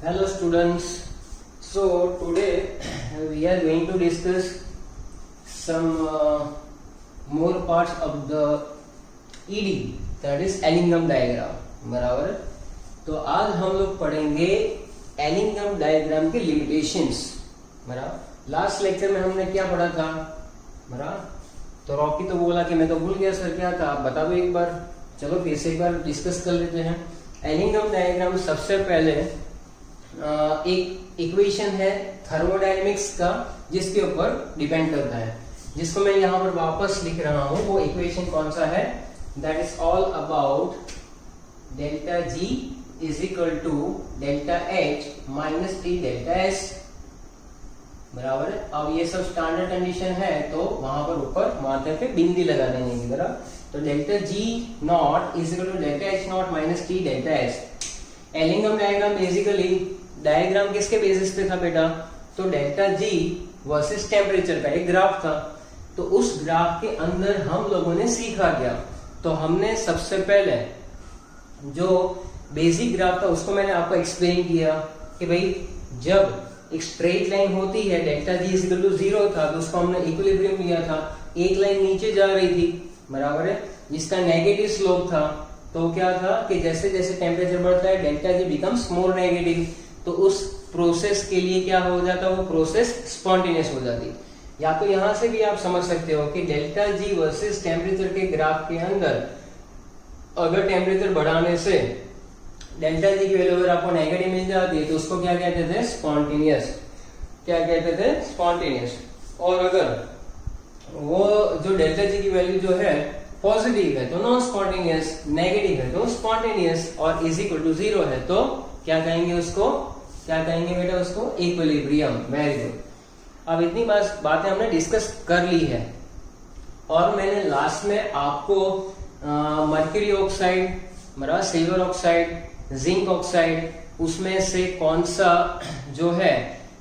Hello students. So today we are going to discuss some more parts of the ED, that is Ellingham diagram. बराबर. तो आज हम लोग पढ़ेंगे Ellingham diagram के लिमिटेशंस. बराबर. लास्ट लेक्चर में हमने क्या पढ़ा था? बराबर. तो रॉकी तो बोला कि मैं तो भूल गया सर, क्या था आप बता दो एक बार. चलो फिर से एक बार डिस्कस कर लेते हैं. एलिंगम डायग्राम सबसे पहले एक इक्वेशन है थर्मोडायनेमिक्स का, जिसके ऊपर डिपेंड करता है, जिसको मैं यहाँ पर वापस लिख रहा हूँ. वो इक्वेशन कौन सा है? That is all about delta G is equal to delta H minus T delta S. बराबर है. अब ये सब स्टैंडर्ड कंडीशन है, तो वहां पर ऊपर माथे पे बिंदी लगा देंगे. बराबर. तो delta G not is equal to delta H not minus T delta S. Ellingham diagram basically diagram किसके बेसिस पे था बेटा? तो डेल्टा जी वर्सेस टेम्परेचर का एक ग्राफ था. तो उस ग्राफ के अंदर हम लोगों ने सीखा क्या? तो हमने सबसे पहले जो बेसिक ग्राफ था उसको मैंने आपको एक्सप्लेन किया कि भाई जब एक स्ट्रेट लाइन होती है, delta G is equal to 0 था, तो उसको हमने इक्विलिब्रियम लिया था. एक लाइन नीचे जा रही थी, बराबर है, जिसका नेगेटिव स्लोप था. तो क्या था कि जैसे जैसे टेम्परेचर बढ़ता है डेल्टा जी बिकम्स मोर नेगेटिव. तो उस प्रोसेस के लिए क्या हो जाता, वो प्रोसेस स्पॉन्टेनियस हो जाती. या तो यहां से भी आप समझ सकते हो कि डेल्टा जी वर्सेस टेम्परेचर के ग्राफ के अंदर अगर टेम्परेचर बढ़ाने से डेल्टा जी की वैल्यू अगर आपको नेगेटिव मिल जाती है, तो उसको क्या कहते थे? स्पॉन्टेनियस. क्या कहते थे? स्पॉन्टेनियस. और अगर वो जो डेल्टा जी की वैल्यू जो है पॉजिटिव है तो नॉन स्पॉन्टेनियस, नेगेटिव है तो स्पॉन्टेनियस, और इज इक्वल टू 0 है तो क्या कहेंगे उसको? क्या कहेंगे बेटा उसको? इक्विलिब्रियम. Very good. अब इतनी बातें हमने डिस्कस कर ली है, और मैंने लास्ट में आपको मर्क्यूरी ऑक्साइड, बराबर, सिल्वर ऑक्साइड, जिंक ऑक्साइड, उसमें से कौन सा जो है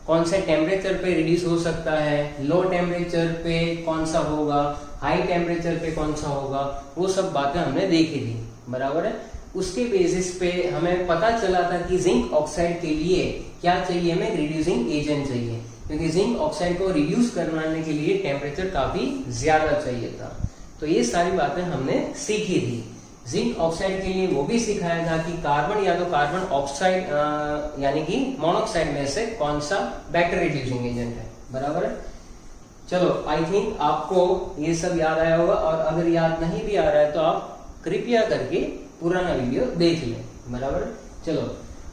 कौन से टेम्परेचर पे रिड्यूस हो सकता है, लो टेम्परेचर पे कौन सा होगा, हाई टेम्परेचर पे कौन सा होगा, वो सब बातें हमने देखी थी. बराबर है. उसके बेसिस पे हमें पता चला था कि जिंक ऑक्साइड के लिए क्या चाहिए, हमें रिड्यूसिंग एजेंट चाहिए, क्योंकि जिंक ऑक्साइड को रिड्यूस करवाने के लिए टेम्परेचर काफी ज्यादा चाहिए था. तो ये सारी बातें हमने सीखी थी. जिंक ऑक्साइड के लिए वो भी सिखाया था कि कार्बन या तो कार्बन ऑक्साइड यानी कि मोनोऑक्साइड में से कौन सा बेटर रिड्यूसिंग एजेंट है. बराबर है. चलो, आई थिंक आपको ये सब याद आया होगा, और अगर याद नहीं भी आ रहा है तो आप कृपया करके पुराना वीडियो देख लें. बराबर. चलो,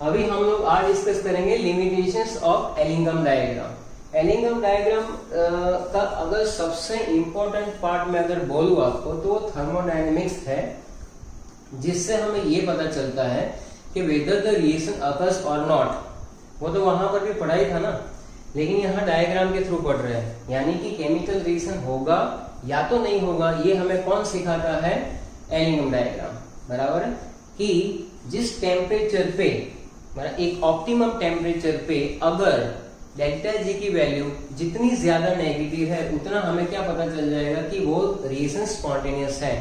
अभी हम लोग आज डिस्कस करेंगे limitations of Ellingham diagram. Ellingham diagram का अगर सबसे इंपॉर्टेंट पार्ट में अगर बोलूं आपको, तो वो थर्मोडायनेमिक्स है, जिससे हमें ये पता चलता है कि वेदर द रिएक्शन अकर्स और नॉट. वो तो वहां पर भी पढ़ाई था ना, लेकिन यहाँ डायग्राम के थ्रू पढ़ रहे हैं, यानी कि केमिकल रिएक्शन होगा या तो नहीं होगा, ये हमें कौन सिखाता है? Ellingham diagram. बराबर है. कि जिस टेम्परेचर पे, एक ऑप्टिमम टेम्परेचर पे अगर डेल्टा जी की वैल्यू जितनी ज्यादा नेगेटिव है, उतना हमें क्या पता चल जाएगा कि वो रिएक्शन स्पॉन्टेनियस है.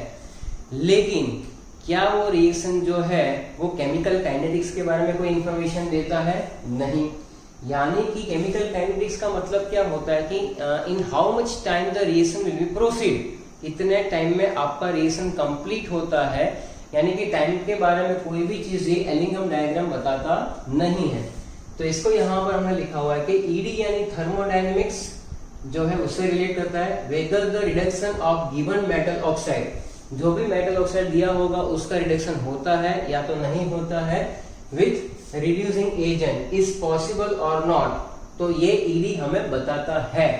लेकिन क्या वो रिएक्शन जो है वो केमिकल काइनेटिक्स के बारे में कोई इंफॉर्मेशन देता है? नहीं. यानी कि केमिकल काइनेटिक्स का मतलब क्या होता है कि in how much time the reaction will be proceed, इतने टाइम में आपका रिएक्शन कंप्लीट होता है. यानी कि टाइम के बारे में कोई भी चीज ये एलिंगम डायग्राम बताता नहीं है. तो इसको यहाँ पर हमने लिखा हुआ है कि ईडी यानी थर्मोडायनेमिक्स जो है उससे रिलेट करता है. Whether the reduction of given metal oxide, जो भी मेटल ऑक्साइड दिया होगा उसका रिडक्शन होता है या तो नहीं होता है, with reducing agent is possible or not. तो ये ईडी हमें बताता है,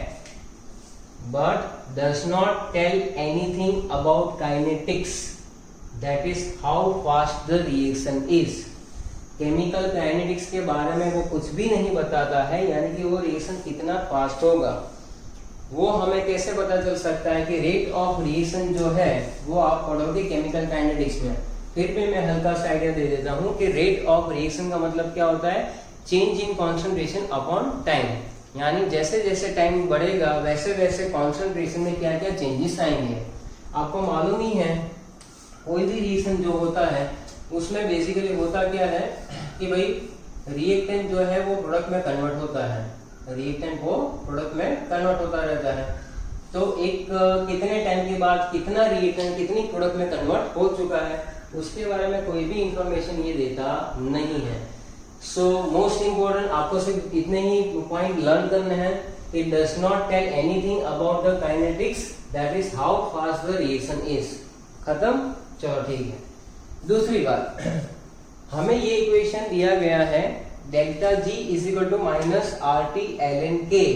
but does not tell anything about kinetics, that is how fast the reaction is. Chemical kinetics के बारे में वो कुछ भी नहीं बताता है, यानी कि वो रिएक्शन कितना फास्ट होगा. वो हमें कैसे पता चल सकता है कि रेट ऑफ रिएक्शन जो है वो आप पढ़ोगे केमिकल काइनेटिक्स में. फिर भी मैं हल्का सा आइडिया दे देता हूँ कि रेट ऑफ रिएक्शन का मतलब क्या होता है? Change in concentration upon time. यानी जैसे जैसे टाइम बढ़ेगा वैसे वैसे कॉन्सेंट्रेशन में क्या क्या चेंजेस आएंगे. आपको मालूम ही है कोई भी रिएक्शन जो होता है उसमें बेसिकली होता क्या है कि भाई रिएक्टेंट जो है वो प्रोडक्ट में कन्वर्ट होता है, रिएक्टेंट वो प्रोडक्ट में कन्वर्ट होता रहता है। तो एक कितने टाइम के बाद कितना रिएक्टेंट कितनी प्रोडक्ट में कन्वर्ट हो चुका है उसके बारे में कोई भी इंफॉर्मेशन ये देता नहीं है। सो मोस्ट इम्पोर्टेंट आपको सिर्फ इतने ही पॉइंट लर्न करने हैं। It does not tell anything about the kinetics, that is how fast the reaction is. खत्म, चलो ठीक है। दूसरी बात, हमें ये इक्वेशन दिया गया है delta G is equal to minus R T L N K,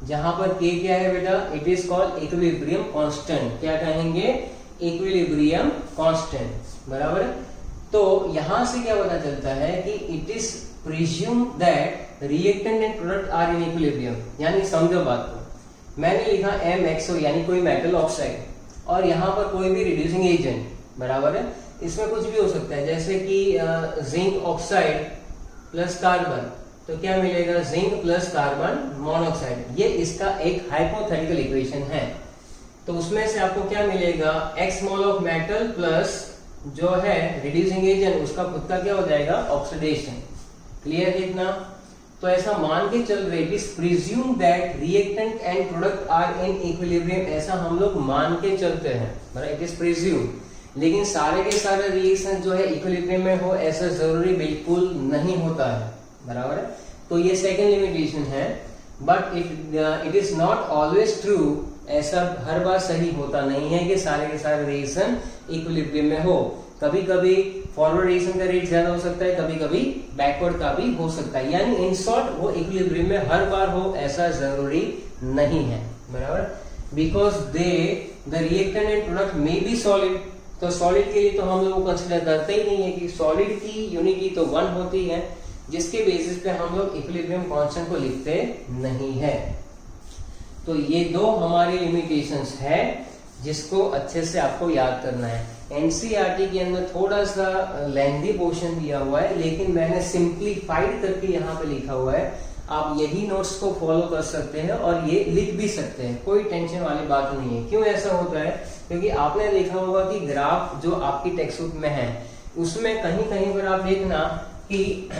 जहां पर के क्या है बेटा, it is called equilibrium constant. क्या कहेंगे, इक्विलिब्रियम कांस्टेंट, बराबर। तो यहां से क्या पता चलता है कि it is presume that reactant and product are in equilibrium. यानी समझो बात को, मैंने लिखा MXO यानी कोई मेटल ऑक्साइड, और यहाँ पर कोई भी रिड्यूसिंग एजेंट, बराबर है। इसमें कुछ भी हो सकता है, जैसे कि जिंक ऑक्साइड प्लस कार्बन, तो क्या मिलेगा, जिंक प्लस कार्बन मोनोऑक्साइड। ये इसका एक हाइपोथेटिकल इक्वेशन है। तो उसमें से आपको क्या मिलेगा, x mole of metal plus जो है रिड्यूसिंग एजेंट, उसका खुद का क्या हो जाएगा, ऑक्सीडेशन। क्लियर है इतना? तो ऐसा मान के चल रहे, it is presume that reactant and product are in equilibrium, ऐसा हम लोग मान के चलते हैं, बराबर। इट इज प्रिज्यूम, लेकिन सारे के सारे रिएक्शन जो है इक्विलिब्रियम में हो ऐसा जरूरी बिल्कुल नहीं होता है, बराबर है। तो ये सेकंड लिमिटेशन है। But it is not always true, ऐसा हर बार सही होता नहीं है कि सारे के सारे रिएक्शन इक्विलिब्रियम में हो। कभी कभी फॉरवर्ड रिएक्शन का रेट ज्यादा हो सकता है, कभी कभी बैकवर्ड का भी हो सकता है। यानी इन शॉर्ट वो इक्विलिब्रियम में हर बार हो ऐसा जरूरी नहीं है, बराबर। Because the reactant and product may be solid, तो सॉलिड के लिए तो हम लोग कंसिडर करते ही नहीं है कि सॉलिड की यूनिटी तो 1 होती है, जिसके बेसिस पे हम लोग इक्विलिब्रियम कांस्टेंट को लिखते नहीं है। तो ये दो हमारी लिमिटेशंस है जिसको अच्छे से आपको याद करना है। एनसीईआरटी के अंदर थोड़ा सा लेंथी पोर्शन दिया हुआ है, लेकिन मैंने सिंप्लीफाइड करके यहाँ पे लिखा हुआ है। आप यही नोट्स को फॉलो कर सकते हैं और ये लिख भी सकते हैं, कोई टेंशन वाली बात नहीं है। क्यों ऐसा होता है, क्योंकि आपने देखा होगा कि ग्राफ जो आपकी टेक्स्ट बुक में है उसमें कहीं कहीं पर आप देखना कि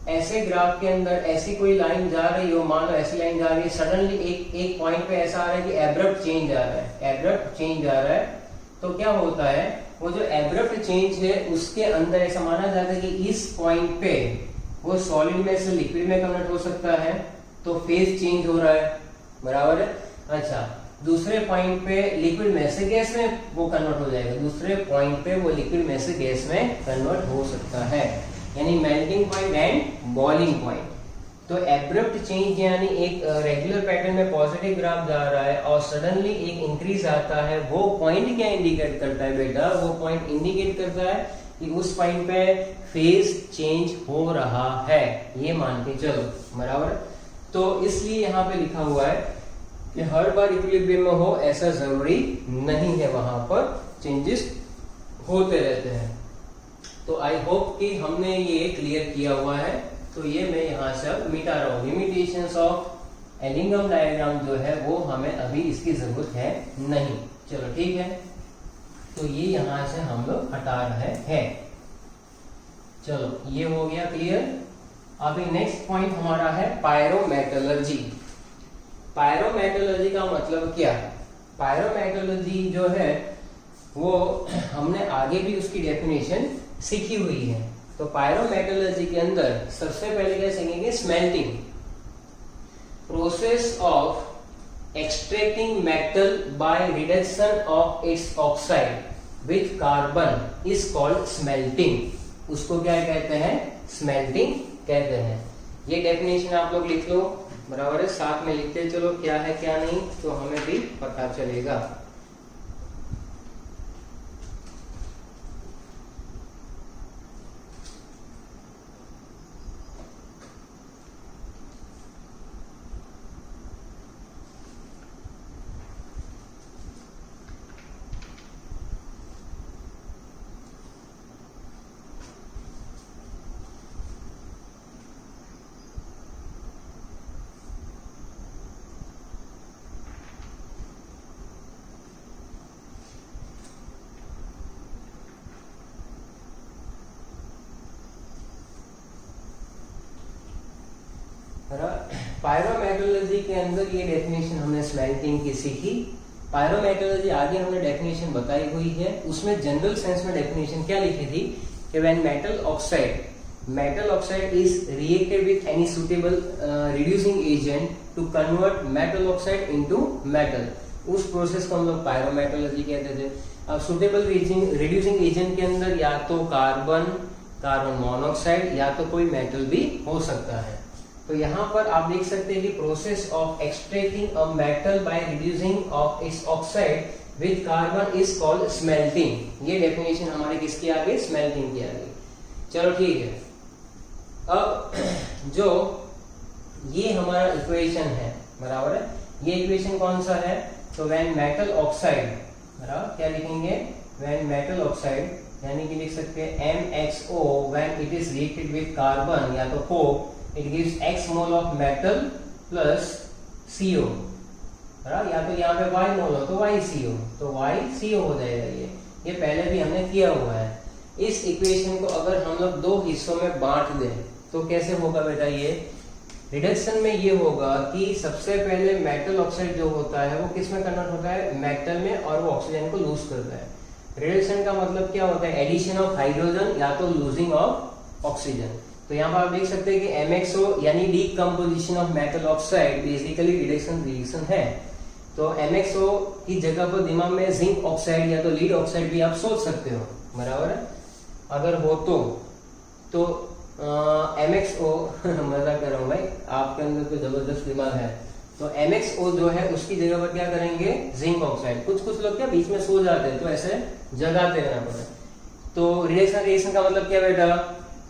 ऐसे ग्राफ के अंदर ऐसी कोई लाइन जा रही हो, मान लो ऐसी लाइन जा रही है, सडनली एक पॉइंट पे ऐसा आ रहा है कि एब्रप्ट चेंज आ रहा है, एब्रप्ट चेंज आ रहा है। तो क्या होता है, वो जो एब्रप्ट चेंज है उसके अंदर ऐसा माना जाता है कि इस पॉइंट पे वो सॉलिड में से लिक्विड में कन्वर्ट हो सकता है, तो फेज चेंज हो रहा है, बराबर है। अच्छा, दूसरे पॉइंट पे लिक्विड में से गैस में वो कन्वर्ट हो जाएगा, दूसरे पॉइंट पे वो लिक्विड में से गैस में कन्वर्ट हो सकता है, यानी melting point and boiling point. तो एब्रप्ट चेंज यानी एक रेगुलर पैटर्न में पॉजिटिव ग्राफ जा रहा है और सडनली एक इंक्रीज आता है, वो पॉइंट क्या इंडिकेट करता है बेटा, वो पॉइंट इंडिकेट करता है कि उस पॉइंट पे फेज चेंज हो रहा है, ये मान के चलो, बराबर। तो इसलिए यहाँ पे लिखा हुआ है कि हर बार इक्विलिब्रियम में हो ऐसा जरूरी नहीं है, वहां पर चेंजेस होते रहते हैं। तो आई होप कि हमने ये क्लियर किया हुआ है। तो ये मैं यहाँ से अब मिटा रहा हूँ। लिमिटेशंस ऑफ एलिंगम डायग्राम जो है वो हमें अभी इसकी जरूरत है नहीं, चलो ठीक है। तो ये यहाँ से हम लोग हटा रहे हैं। चलो ये हो गया क्लियर। अभी नेक्स्ट पॉइंट हमारा है पायरोमेटलर्जी। पायरोमेटलर्जी का मतलब क्या है? पायरोमेटलर्जी जो है वो हमने आगे भी उसकी डेफिनेशन सीखी हुई है। तो पायरोमेटलर्जी के अंदर सबसे पहले क्या सीखेंगे, smelting, process of extracting metal by reduction of its oxide with carbon is called smelting. उसको क्या कहते हैं, स्मेल्टिंग कहते हैं। ये डेफिनेशन आप लोग लिख लो, बराबर है, साथ में लिखते चलो क्या है क्या नहीं, तो हमें भी पता चलेगा। पायरोमेटलर्जी के अंदर ये डेफिनेशन हमने स्मेल्टिंग की सीखी। पायरोमेटलर्जी आगे हमने डेफिनेशन बताई हुई है, उसमें जनरल सेंस में डेफिनेशन क्या लिखी थी कि when metal oxide is reacted with any suitable reducing agent to convert metal oxide into metal, उस प्रोसेस को हम लोग पायरोमेटलर्जी कहते थे। अब सुटेबल रिड्यूसिंग एजेंट के अंदर या तो कार्बन मोनोऑक्साइड या तो कोई मेटल भी हो सकता है। तो यहाँ पर आप देख सकते हैं कि process of extracting a metal by reducing of its oxide with carbon is called smelting. ये डेफिनेशन हमारे किसकी आ गई, स्मेल्टिंग की आ गई। चलो ठीक है, अब जो ये हमारा इक्वेशन है बराबर है, ये इक्वेशन कौन सा है, तो व्हेन मेटल ऑक्साइड बराबर क्या लिखेंगे, व्हेन मेटल ऑक्साइड यानी कि लिख सकते हैं MXO when it is reacted with carbon या तो Coke it gives X mole of metal plus CO बराबर, या तो यहाँ पे Y मोल हो तो YCO, तो YCO हो जाएगा। ये पहले भी हमने किया हुआ है। इस इक्वेशन को अगर हम लोग दो हिस्सों में बांट दें तो कैसे होगा बेटा, ये रिडक्शन में ये होगा कि सबसे पहले मेटल ऑक्साइड जो होता है वो किस में कन्वर्ट होता है, मेटल में, और वो ऑक्सीजन को लूज करता है। रिडक्शन का मतलब क्या होता है, एडिशन ऑफ हाइड्रोजन या तो लूजिंग ऑफ ऑक्सीजन। तो यहाँ पर आप देख सकते हैं कि MXO यानी decomposition of metal oxide basically reaction है। तो MXO की जगह पर दिमाग में जिंक ऑक्साइड या तो लीड ऑक्साइड भी आप सोच सकते हो, बराबर है, अगर हो तो MXO मजा कर रहा हूँ भाई, आपके अंदर तो जबरदस्त दिमाग है। तो MXO जो है उसकी जगह पर क्या करेंगे, जिंक ऑक्साइड। कुछ लोग क्या बीच में सो जाते हैं तो ऐसे जगाते रहना पड़ता है। तो रिएक्शन का मतलब क्या बेटा,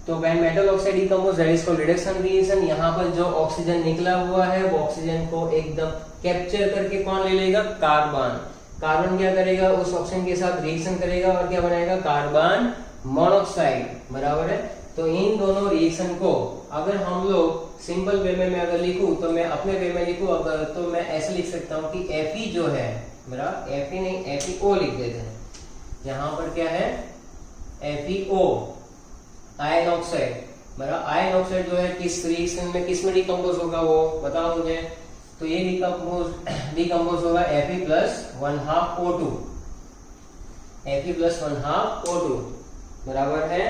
तो when metal oxide decompose that is called reduction reaction. यहाँ पर जो ऑक्सीजन निकला हुआ है वो ऑक्सीजन को एकदम कैप्चर करके कौन ले लेगा, कार्बन क्या करेगा, उस ऑक्सीजन के साथ रिएक्शन करेगा और क्या बनाएगा, कार्बन मोनोऑक्साइड, बराबर है। तो इन दोनों रिएक्शन को अगर हम लोग सिंपल वे में अगर लिखूं तो मैं अपने वे में लिखूं अगर, तो मैं ऐसे लिख सकता हूं कि Fe जो है बराबर, Fe नहीं FeO लिख देते हैं। यहाँ पर क्या है, FeO आयन ऑक्साइड बराबर। आयन ऑक्साइड जो है किस रिएक्शन में किस में डिकम्पोज होगा वो बताओ मुझे। तो ये डिकम्पोज होगा Fe plus 1/2 O2, Fe plus 1/2 O2 बराबर है।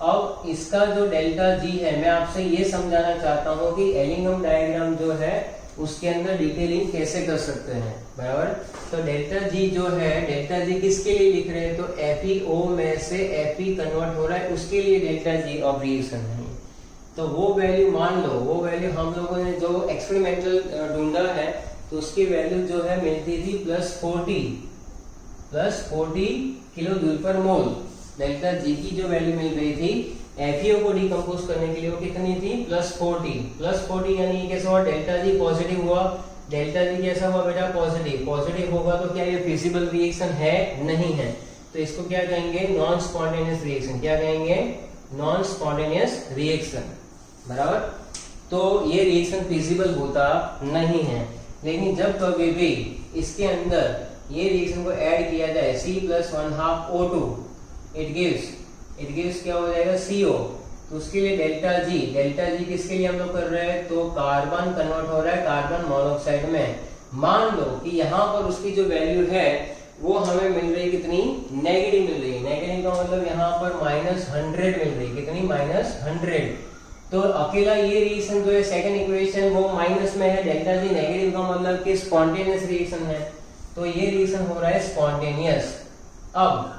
अब इसका जो डेल्टा जी है मैं आपसे ये समझाना चाहता हूं कि एलिंगम डायग्राम जो है उसके अंदर डिटेलिंग कैसे कर सकते हैं, बराबर। तो डेल्टा जी जो है, डेल्टा जी किसके लिए लिख रहे हैं, तो FeO में से Fe कन्वर्ट हो रहा है उसके लिए डेल्टा जी ऑफ रिएक्शन है। तो वो वैल्यू मान लो, वो वैल्यू हम लोगों ने जो एक्सपेरिमेंटल ढूंढा है तो उसकी वैल्यू जो है मिलती थी प्लस 40 किलो जूल पर मोल। डेल्टा जी की जो वैल्यू मिल रही थी FeO को डिकम्पोज करने के लिए वो कितनी थी, प्लस 40 यानी कैसा हुआ, डेल्टा जी पॉजिटिव हुआ। डेल्टा जी कैसा हुआ बेटा, पॉजिटिव होगा तो क्या ये फिजिबल रिएक्शन है, नहीं है। तो इसको क्या कहेंगे, नॉन स्पॉन्टेनियस रिएक्शन। क्या कहेंगे, नॉन स्पॉन्टेनियस रिएक्शन, बराबर। तो ये रिएक्शन फिजिबल होता नहीं है। लेकिन जब कभी भी इसके अंदर ये रिएक्शन को ऐड किया जाए C plus 1/2 O2 it gives क्या हो जाएगा, CO। तो उसके लिए डेल्टा जी किसके लिए हम लोग कर रहे हैं, तो कार्बन कन्वर्ट हो रहा है कार्बन मोनोऑक्साइड में। मान लो कि यहाँ पर उसकी जो वैल्यू है वो हमें मिल रही कितनी, नेगेटिव मिल रही है। नेगेटिव का मतलब यहाँ पर -100 मिल रही है, कितनी, -100। तो अकेला ये रिएक्शन जो है सेकंड इक्वेशन वो माइनस में है, डेल्टा जी नेगेटिव का मतलब कि स्पॉन्टेनियस रिएक्शन है। तो ये रिएक्शन हो रहा है स्पॉन्टेनियस। अब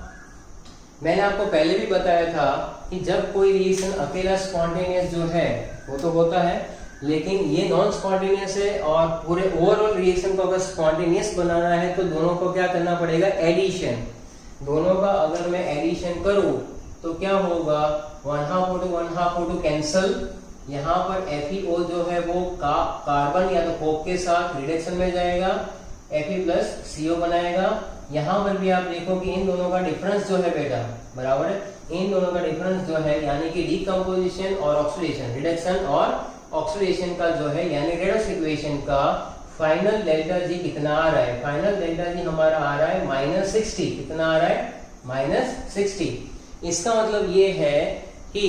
मैंने आपको पहले भी बताया था कि जब कोई रिएक्शन अकेला स्पॉन्टेनियस जो है वो तो होता है, लेकिन ये नॉन स्पॉन्टेनियस है और पूरे ओवरऑल रिएक्शन को अगर स्पॉन्टेनियस बनाना है तो दोनों को क्या करना पड़ेगा, एडिशन। दोनों का अगर मैं एडिशन करूं तो क्या होगा, 1/2 O2 कैंसल। यहाँ पर FeO जो है वो कार्बन या तो कोक के साथ रिडक्शन में जाएगा, Fe प्लस CO बनाएगा। यहाँ पर भी आप देखो कि इन दोनों का डिफरेंस जो है बेटा, बराबर है, इन दोनों का डिफरेंस जो है यानी कि डीकम्पोजिशन और ऑक्सीडेशन, रिडक्शन और ऑक्सीडेशन का जो है यानी रेडॉक्स इक्वेशन का फाइनल डेल्टा जी कितना आ रहा है, फाइनल डेल्टा जी हमारा आ रहा है -60। कितना आ रहा है, -60। इसका मतलब ये है कि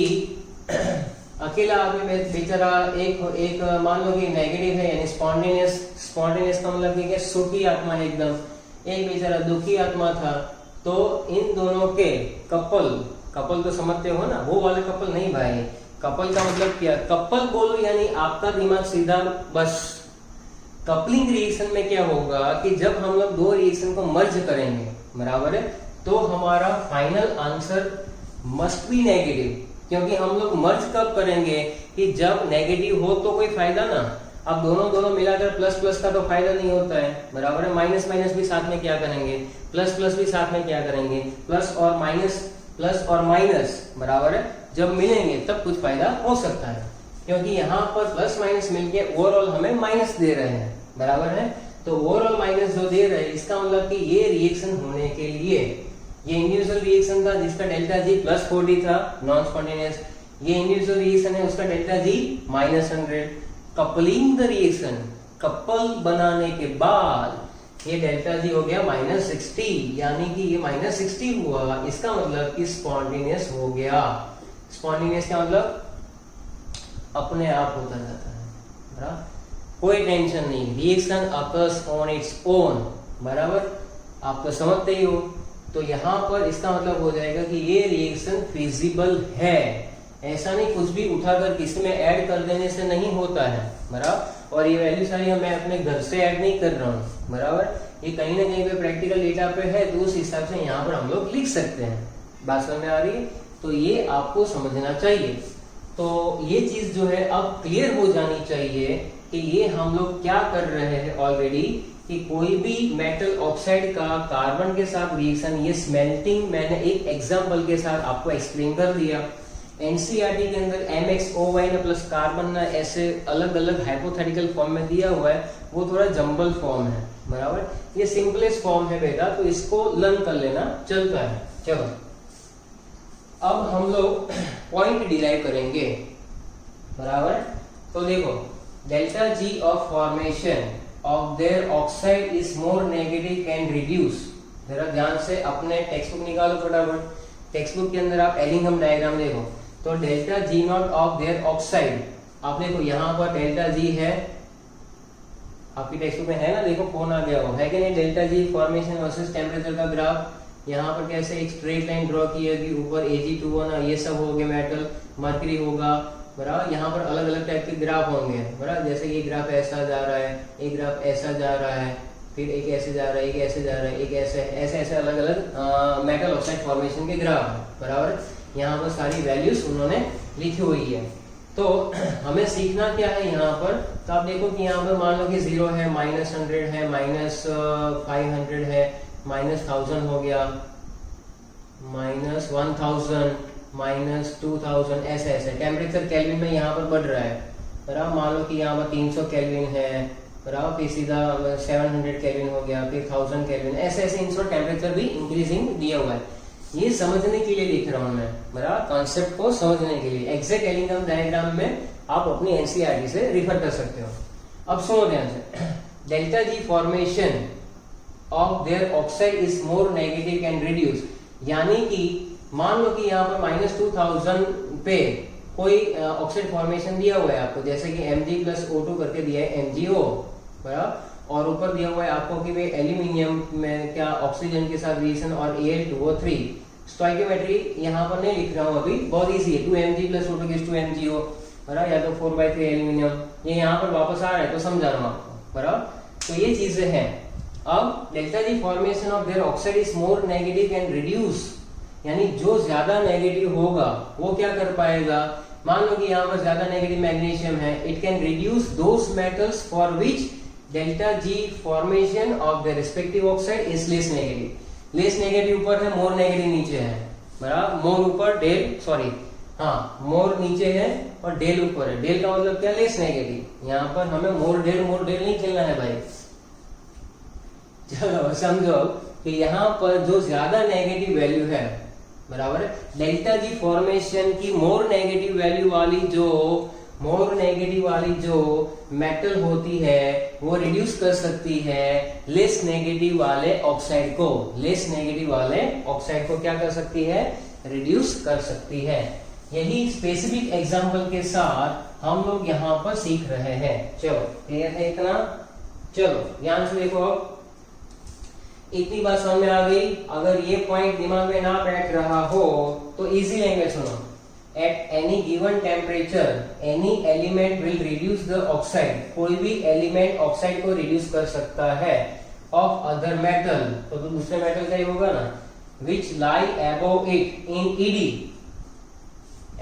अकेला आदमी बेचारा एक मान लो कि नेगेटिव है यानी स्पॉन्टेनियस का मतलब क्या, सुखी आत्मा है एकदम, एक बेचारा दुखी आत्मा था। तो इन दोनों के कपल तो समझते हो ना, वो वाले कपल नहीं भाई। कपल का मतलब क्या, कपल बोलो यानी आपका दिमाग सीधा बस। कपलिंग रिएक्शन में क्या होगा कि जब हम लोग दो रिएक्शन को मर्ज करेंगे, बराबर है, तो हमारा final answer must be negative. क्योंकि हम लोग मर्ज कब करेंगे कि जब नेगेटिव हो तो कोई फायदा ना। अब दोनों मिलाकर प्लस प्लस का तो फायदा नहीं होता है, बराबर है। माइनस माइनस भी साथ में क्या करेंगे, प्लस प्लस भी साथ में क्या करेंगे, प्लस और माइनस बराबर है, जब मिलेंगे तब कुछ फायदा हो सकता है। क्योंकि यहाँ पर प्लस माइनस मिलके ओवरऑल हमें माइनस दे रहे हैं, बराबर है। तो ओवरऑल माइनस जो दे रहे हैं, इसका मतलब कि ये रिएक्शन होने के लिए, ये इंडिविजुअल रिएक्शन था जिसका डेल्टा जी +40 था, नॉन स्पॉन्टेनियस। ये इंडिविजुअल रिएक्शन है, उसका delta G -100। Coupling the reaction, couple बनाने के बाद ये डेल्टा जी हो गया -60, यानी कि ये -60 हुआ। इसका मतलब कि स्पॉन्टेनियस हो गया। स्पॉन्टेनियस का मतलब अपने आप होता जाता है, बराबर, कोई टेंशन नहीं। Reaction occurs on its own, बराबर, आप तो समझते ही हो। तो यहाँ पर इसका मतलब हो जाएगा कि ये रिएक्शन फिजिबल है। ऐसा नहीं कुछ भी उठाकर किसी में ऐड कर देने से नहीं होता है, बराबर। और ये वैल्यू सारी मैं अपने घर से ऐड नहीं कर रहा हूँ, बराबर, ये कहीं ना कहीं पे प्रैक्टिकल डेटा पे है, तो उस हिसाब से यहाँ पर हम लोग लिख सकते हैं। बात समझ में आ रही है? तो ये आपको समझना चाहिए। तो ये चीज जो है अब क्लियर हो जानी चाहिए कि ये हम लोग क्या कर रहे हैं ऑलरेडी, कि कोई भी मेटल ऑक्साइड का कार्बन के साथ रिएक्शन, ये स्मेल्टिंग मैंने एक एग्जांपल के साथ आपको एक्सप्लेन कर दिया। एनसीईआरटी के अंदर MXOY प्लस कार्बन ऐसे अलग अलग हाइपोथेटिकल फॉर्म में दिया हुआ है, वो थोड़ा जंबल फॉर्म है, बराबर। ये सिंपलेस्ट फॉर्म है बेटा, तो इसको लर्न कर लेना चलता है। चलो अब हम लोग पॉइंट डिराइव करेंगे, बराबर। तो देखो, delta G of formation of their oxide is more negative can reduce. जरा ध्यान से अपने टेक्स्ट बुक निकालो फटाफट। टेक्स्ट बुक के अंदर आप एलिंगम डायग्राम देखो, तो delta G not of their oxide, आप देखो यहाँ पर डेल्टा जी है, आपकी टेक्स्ट बुक में है ना, देखो कौन आ गया हो, है कि नहीं। Delta G formation versus temperature का ग्राफ, यहाँ पर कैसे एक स्ट्रेट लाइन ड्रॉ की है, ऊपर Ag21 ये सब हो गया मेटल, मर्करी होगा, बराबर। यहाँ पर अलग अलग टाइप के ग्राफ होंगे, बराबर। जैसे ये ग्राफ ऐसा जा रहा है, एक ग्राफ ऐसा जा रहा है, फिर एक ऐसे जा रहा है, एक ऐसे जा रहा है, एक ऐसे ऐसे अलग अलग मेटल ऑक्साइड फॉर्मेशन के ग्राफ है, बराबर। यहाँ पर सारी वैल्यूज उन्होंने लिखी हुई है। तो हमें सीखना क्या है यहाँ पर, तो आप देखो कि यहाँ पर मान लो कि 0 है, -100 है, -500 है, -1000 हो गया, -1000, -2000, ऐसे ऐसे टेम्परेचर केल्विन में यहाँ पर बढ़ रहा है, बराबर। मान लो कि यहाँ पर 300 केल्विन है, बराबर, फिर सीधा 700 केल्विन हो गया, फिर 1000 केल्विन, ऐसे ऐसे इन टेम्परेचर भी इंक्रीजिंग दिया हुआ है। ये समझने के लिए लिख रहा हूं मैं, बराबर, कॉन्सेप्ट को समझने के लिए। एग्जैक्ट एलिंगम डायग्राम में आप अपनी एनसीईआरटी से रिफर कर सकते हो। अब सुनो ध्यान से, delta G formation of their oxide is more negative can reduce, यानी कि मान लो कि यहाँ पर -2000 पे कोई ऑक्साइड फॉर्मेशन दिया हुआ है आपको, जैसे कि Mg+O2 करके दिया है, MgO, बराबर। और ऊपर दिया हुआ है आपको कि भाई एल्यूमिनियम में क्या ऑक्सीजन के साथ रिएक्शन और Al2O3। स्टोइकियोमेट्री यहाँ पर नहीं लिख रहा हूँ अभी, बहुत इजी है, 2Mg+O2 gives 2MgO, बराबर, या तो 4/3 एल्यूमिनियम, ये यहाँ पर वापस आ रहा है तो समझा रहा हूँ आपको, बराबर। तो ये चीजें हैं। अब delta G formation of their oxide is more negative can reduce, यानी जो ज्यादा नेगेटिव होगा वो क्या कर पाएगा, मान लो कि यहाँ पर ज्यादा नेगेटिव मैग्नीशियम है, it can reduce those metals for which delta G formation of the respective oxide is less negative. Less negative ऊपर है, मोर नेगेटिव नीचे है, बराबर। मोर ऊपर, डेल, सॉरी, हाँ, मोर नीचे है और डेल ऊपर है। डेल का मतलब क्या, लेस नेगेटिव। यहाँ पर हमें मोर डेल नहीं खेलना है भाई। चलो समझो कि यहाँ पर जो ज्यादा नेगेटिव वैल्यू है, बराबर, डेल्टा जी फॉर्मेशन की मोर नेगेटिव वैल्यू वाली जो मेटल होती है वो रिड्यूस कर सकती है लेस नेगेटिव वाले ऑक्साइड को। क्या कर सकती है, रिड्यूस कर सकती है। यही स्पेसिफिक एग्जाम्पल के साथ हम लोग यहाँ पर सीख रहे हैं। चलो क्लियर है इतना? चलो ध्यान से देखो, अब इतनी बात समझ में आ गई। अगर ये पॉइंट दिमाग में ना बैठ रहा हो तो इजी लैंग्वेज सुनो। At any given temperature any element will reduce the oxide, कोई भी एलिमेंट ऑक्साइड को रिड्यूस कर सकता है, ऑफ अदर मेटल, तो दूसरे मेटल का ही होगा ना, which lie above it in the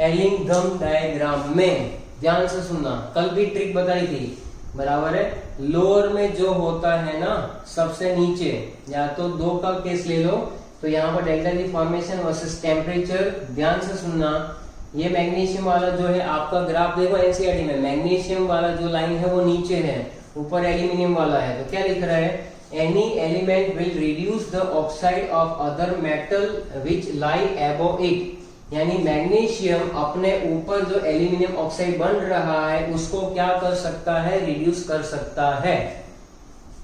Ellingham diagram में। ध्यान से सुनना, कल भी ट्रिक बताई थी, बराबर है। लोअर में जो होता है ना सबसे नीचे, या तो 2 का केस ले लो, तो यहाँ पर delta G formation versus temperature. ध्यान से सुनना, ये मैग्नीशियम वाला जो है आपका ग्राफ देखो एनसीईआरटी में, मैग्नीशियम वाला जो लाइन है वो नीचे है, ऊपर एल्यूमिनियम वाला है। तो क्या लिख रहा है? Any element will reduce the oxide of other metal which lie above it, यानी मैग्नीशियम अपने ऊपर जो एल्यूमिनियम ऑक्साइड बन रहा है उसको क्या कर सकता है? रिड्यूस कर सकता है।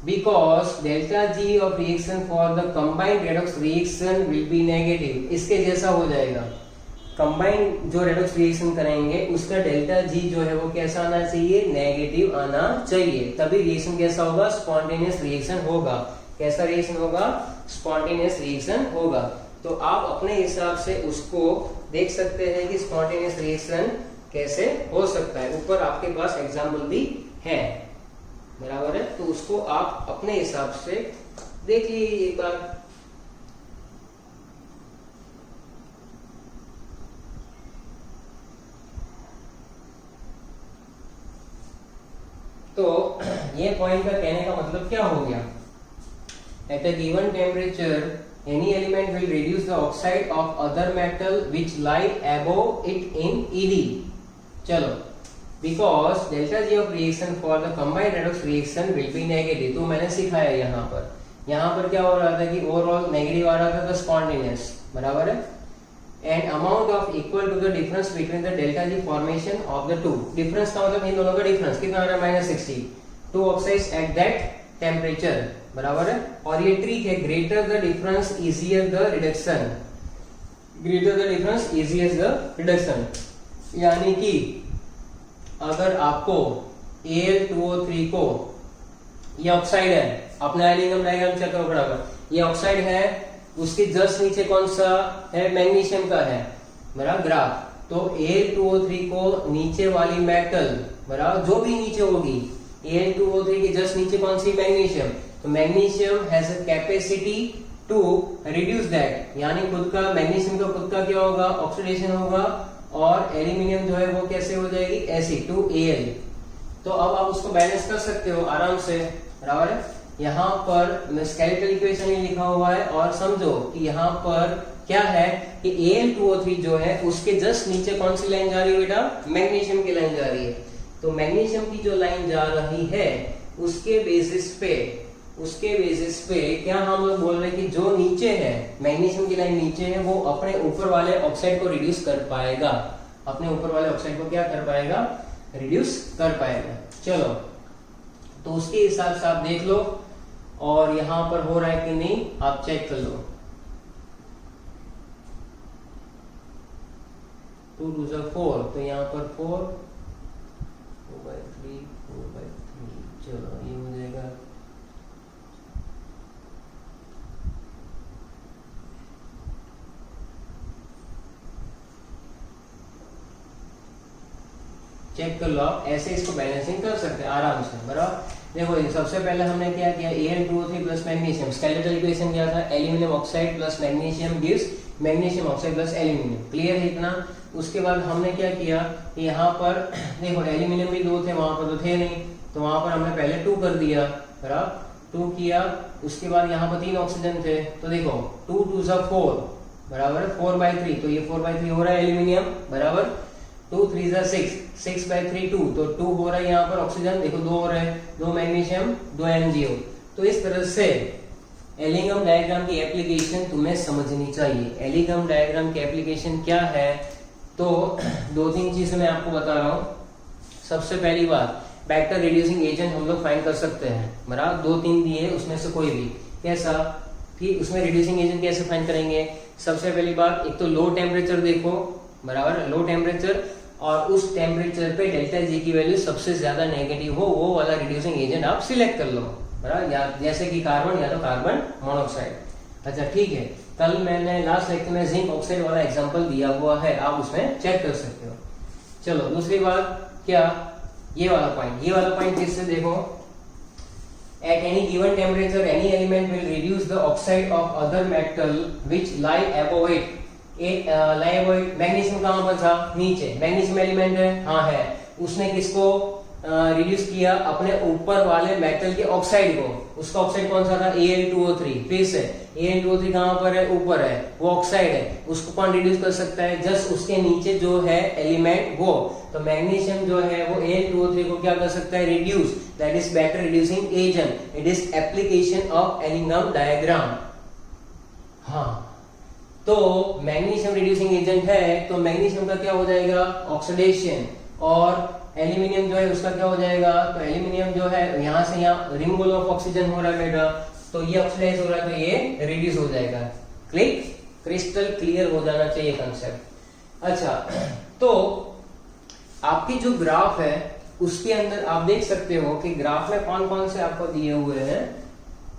Because delta G of reaction for the combined redox reaction will be negative, इसके जैसा हो जाएगा। कंबाइंड जो रेडॉक्स रिएक्शन करेंगे उसका डेल्टा जी जो है वो कैसा आना चाहिए? नेगेटिव आना चाहिए, तभी रिएक्शन कैसा होगा? स्पॉन्टेनियस रिएक्शन होगा। कैसा रिएक्शन होगा? स्पॉन्टेनियस रिएक्शन होगा। तो आप अपने हिसाब से उसको देख सकते हैं कि स्पॉन्टेनियस रिएक्शन कैसे हो सकता है। ऊपर आपके पास एग्जाम्पल भी है, बराबर है, तो उसको आप अपने हिसाब से देख लीजिए एक बार। तो ये पॉइंट का कहने का मतलब क्या हो गया? At a given temperature any element will reduce the oxide of other metal which lie above it in ED. चलो, because delta G of reaction for the combined redox reaction will be negative, तो मैंने सिखाया यहाँ पर क्या हो रहा था कि ओवरऑल नेगेटिव आ रहा था, तो स्पॉन्टेनियस, बराबर है। And amount of equal to the difference between the delta G formation of the two, difference का मतलब इन दोनों का डिफरेंस कितना आ रहा है? -60, 2 ऑक्साइड्स एट दैट टेम्परेचर, बराबर है। और ये ट्रिक है, greater the difference easier the reduction, greater the difference easier the reduction. यानी कि अगर आपको Al2O3 को, ये ऑक्साइड है, अपना एल्यूमिनियम डायग्राम चेक करो बराबर, ये ऑक्साइड है, उसके जस्ट नीचे कौन सा है? मैग्नीशियम का है, बराबर ग्राफ। तो Al2O3 को नीचे वाली मेटल, बराबर जो भी नीचे होगी, Al2O3 के जस्ट नीचे कौन सी? मैग्नीशियम। तो magnesium has a capacity to reduce that, यानी खुद का मैग्नीशियम का खुद का क्या होगा? ऑक्सीडेशन होगा, और एल्यूमिनियम जो है वो कैसे हो जाएगी? Acid to Al। तो अब आप उसको बैलेंस कर सकते हो आराम से, बराबर है। यहाँ पर स्केलेटल इक्वेशन ही लिखा हुआ है, और समझो कि यहाँ पर क्या है कि Al2O3 जो है उसके जस्ट नीचे कौन सी लाइन जा रही है बेटा? मैग्नीशियम की लाइन जा रही है। तो मैग्नीशियम की जो लाइन जा रही है उसके बेसिस पे क्या हम लोग बोल रहे हैं कि जो नीचे है, मैग्नीशियम की लाइन नीचे है, वो अपने ऊपर वाले ऑक्साइड को रिड्यूस कर पाएगा, अपने ऊपर वाले ऑक्साइड को क्या कर पाएगा? रिड्यूस कर पाएगा। चलो, तो उसके हिसाब से आप देख लो, और यहां पर हो रहा है कि नहीं आप चेक कर लो। 2 2 4, तो यहाँ पर 4/3 4/3, चलो ये हो जाएगा चेक कर लो आप, ऐसे इसको बैलेंसिंग कर सकते हैं आराम से, बराबर। देखो सबसे पहले हमने क्या किया? Al2O3 plus magnesium, skeletal equation क्या था? Aluminium oxide plus magnesium gives magnesium oxide plus aluminium. Clear है इतना? उसके बाद हमने क्या किया कि यहाँ पर देखो एल्यूमिनियम भी 2 थे, वहां पर तो थे नहीं, तो वहां पर हमने पहले 2 कर दिया, बराबर 2 किया। उसके बाद यहाँ पर 3 ऑक्सीजन थे, तो देखो 2 2 4, बराबर 4/3, तो ये 4/3 हो रहा है एल्यूमिनियम, बराबर 2 3 6, 6/3 2, तो 2 हो रहा है यहाँ पर ऑक्सीजन, देखो 2 हो रहा है, 2 मैग्नीशियम 2 MgO। तो इस तरह से एलिगम डायग्राम की एप्लीकेशन तुम्हें समझनी चाहिए। एलिगम डायग्राम की एप्लीकेशन क्या है? तो 2-3 चीजें मैं आपको बता रहा हूँ। सबसे पहली बात, वेक्टर रिड्यूसिंग एजेंट हम लोग फाइंड कर सकते हैं, बराबर 2-3 दिए उसमें से कोई भी। कैसा कि उसमें रिड्यूसिंग एजेंट कैसे फाइंड करेंगे? सबसे पहली बात, एक तो लो टेम्परेचर देखो, बराबर, लो टेम्परेचर और उस टेम्परेचर पे डेल्टा जी की वैल्यू सबसे ज्यादा नेगेटिव हो, वो वाला रिड्यूसिंग एजेंट आप सिलेक्ट कर लो, बराबर, या जैसे कि कार्बन या तो कार्बन मोनोऑक्साइड। अच्छा ठीक है, कल मैंने लास्ट लेक्चर में जिंक ऑक्साइड वाला एग्जांपल दिया हुआ है, आप उसमें चेक कर सकते हो। चलो दूसरी बात, क्या ये वाला पॉइंट फिर से देखो, at any given temperature any element will reduce the oxide of other metal which lie above it। lie above it, magnesium कहाँ पर था, नीचे, मैग्नीशियम एलिमेंट है, हाँ है, उसने किसको रिड्यूस किया, अपने ऊपर वाले मेटल के ऑक्साइड को, उसका ऑक्साइड कौन सा था, Al2O3, फिर से Al2O3 कहाँ पर है, ऊपर है, वो ऑक्साइड है, उसको कौन रिड्यूस कर सकता है, जस्ट उसके नीचे जो है एलिमेंट वो, तो मैग्नीशियम जो है वो Al2O3 को क्या कर सकता है, reduce, that is better reducing agent, it is application of Ellingham diagram. हाँ, तो मैग्नीशियम रिड्यूसिंग एजेंट है, तो मैग्नीशियम का क्या हो जाएगा, ऑक्सीडेशन, और एल्यूमिनियम जो है उसका क्या हो जाएगा, तो एल्यूमिनियम जो है यहाँ से यहाँ रिमूवल ऑफ ऑक्सीजन हो रहा है बेटा, तो ये ऑक्सीडाइज हो रहा है, तो ये रिड्यूस हो जाएगा। क्रिस्टल क्लियर हो जाना चाहिए कंसेप्ट। अच्छा, तो आपकी जो ग्राफ है उसके अंदर आप देख सकते हो कि ग्राफ में कौन कौन से आपको दिए हुए हैं,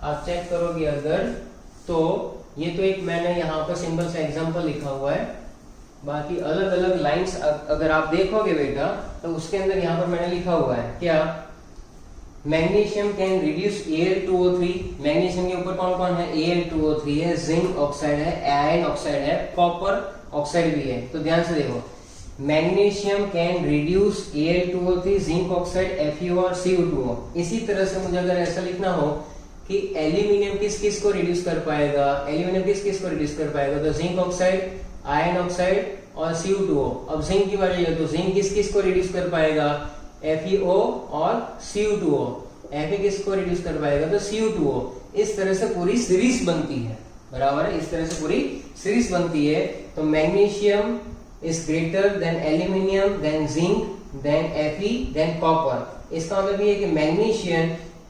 आप चेक करोगे अगर, तो ये तो एक मैंने यहाँ पर सिंपल सा एग्जांपल लिखा हुआ है, बाकी अलग अलग लाइंस अगर आप देखोगे बेटा, तो उसके अंदर यहाँ पर मैंने लिखा हुआ है क्या, magnesium can reduce Al2O3, magnesium के ऊपर कौन कौन है, Al2O3 है, जिंक ऑक्साइड है, आयरन ऑक्साइड है, कॉपर ऑक्साइड भी है, तो ध्यान से देखो, magnesium can reduce Al2O3, zinc oxide, FeO और CO2O। इसी तरह से मुझे अगर ऐसा लिखना हो कि एल्यूमिनियम किस किस को रिड्यूस कर पाएगा, एल्यूमिनियम किस किस को रिड्यूस कर पाएगा, तो जिंक ऑक्साइड, आयरन ऑक्साइड और CO2O। अब जिंक की बारी है, तो जिंक किस किस को रिड्यूस कर पाएगा, FeO और CO2O। Fe किस को रिड्यूस कर पाएगा, तो CO2O। इस तरह से पूरी सीरीज बनती है, बराबर है, इस तरह से पूरी सीरीज बनती है। तो magnesium is greater than aluminium, then zinc, then Fe, then copper. इसका मतलब ये है कि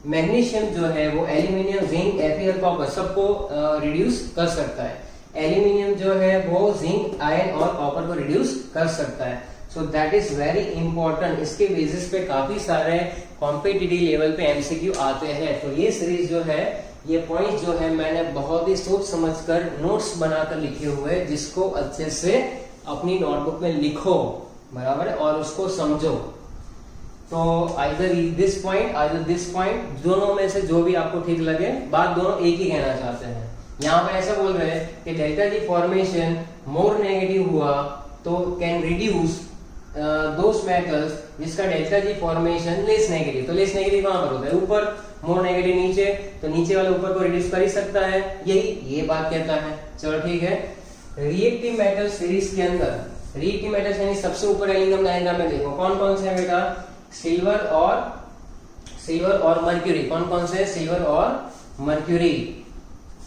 मैग्नीशियम जो है वो एल्यूमिनियम, जिंक, Fe और कॉपर सबको रिड्यूस कर सकता है। एल्यूमिनियम जो है वो जिंक, आयरन और कॉपर को रिड्यूस कर सकता है। So that is very important, इसके बेसिस पे काफी सारे कॉम्पिटिटिव लेवल पे एमसीक्यू आते हैं। तो ये सीरीज जो है, ये पॉइंट जो है मैंने बहुत ही सोच समझकर नोट्स बनाकर लिखे हुए, जिसको अच्छे से अपनी नोटबुक में लिखो, बराबर है, और उसको समझो। तो आइदर दिस पॉइंट, दोनों में से जो भी आपको ठीक लगे, बात दोनों एक ही कहना चाहते हैं। यहाँ पे ऐसा बोल रहे हैं कि delta G formation more negative हुआ तो कैन रिड्यूस दोस मेटल्स जिसका delta G formation less negative. तो लेस नेगेटिव कहाँ पर होता है, ऊपर, मोर नेगेटिव नीचे, तो नीचे वाला ऊपर को रिड्यूस कर ही सकता है, यही ये बात कहता है। चलो ठीक है, रिएक्टिव मेटल सीरीज के अंदर, रिएक्टिव मेटल्स यानी सबसे ऊपर एलिंगम डायग्राम में देखो कौन कौन से है बेटा, सिल्वर और मर्क्यूरी। कौन कौन से, सिल्वर और मर्क्यूरी।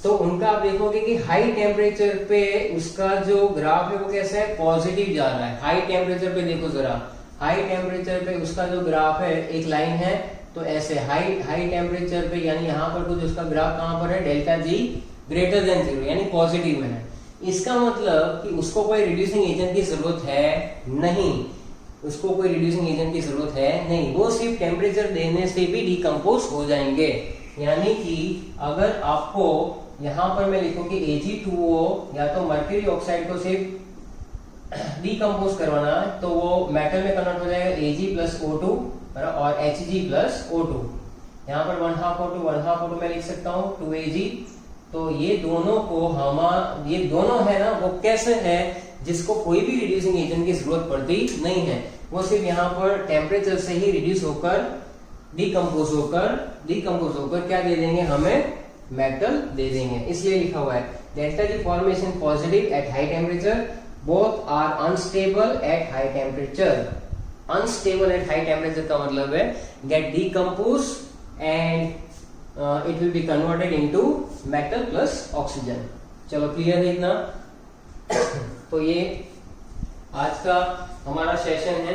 तो उनका आप देखोगे कि हाई टेम्परेचर पे उसका जो ग्राफ है वो कैसा है, पॉजिटिव जा रहा है। हाई टेम्परेचर पे देखो जरा, हाई टेम्परेचर पे उसका जो ग्राफ है, एक लाइन है, तो ऐसे हाई टेम्परेचर पे, यानी यहाँ पर कुछ उसका ग्राफ कहाँ पर है, डेल्टा जी ग्रेटर देन 0 यानी पॉजिटिव में है। इसका मतलब कि उसको कोई रिड्यूसिंग एजेंट की जरूरत है नहीं, उसको कोई रिड्यूसिंग एजेंट की जरूरत है नहीं, वो सिर्फ टेम्परेचर देने से भी डिकम्पोज हो जाएंगे। यानी कि अगर आपको यहां पर मैं लिखूं कि Ag2O या तो मर्क्यूरी ऑक्साइड को सिर्फ डिकम्पोज करवाना है, तो वो मेटल में कन्वर्ट हो जाएगा Ag प्लस O2 और Hg प्लस O2। यहाँ पर 1/2 O2 मैं लिख सकता हूँ 2Ag। तो ये दोनों को ये दोनों है ना, वो कैसे है जिसको कोई भी रिड्यूसिंग एजेंट की जरूरत पड़ती नहीं है, वो सिर्फ यहाँ पर टेम्परेचर से ही रिड्यूस होकर डिकम्पोज होकर क्या दे देंगे, हमें मेटल दे देंगे। इसलिए लिखा हुआ है delta G formation positive at high temperature, both are unstable at high temperature. Unstable at high temperature का मतलब है get decompose and it will be converted into metal plus oxygen. चलो क्लियर है इतना। तो ये आज का हमारा सेशन है,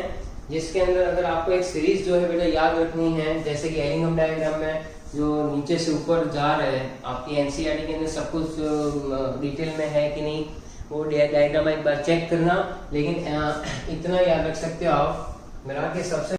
जिसके अंदर अगर आपको एक सीरीज जो है बेटा याद रखनी है, जैसे कि एलिंगम डायग्राम में जो नीचे से ऊपर जा रहे हैं, आपकी एनसीईआरटी के अंदर सब कुछ डिटेल में है कि नहीं, वो डायग्राम एक बार चेक करना। लेकिन इतना याद रख सकते हो आप, मेरा कि सबसे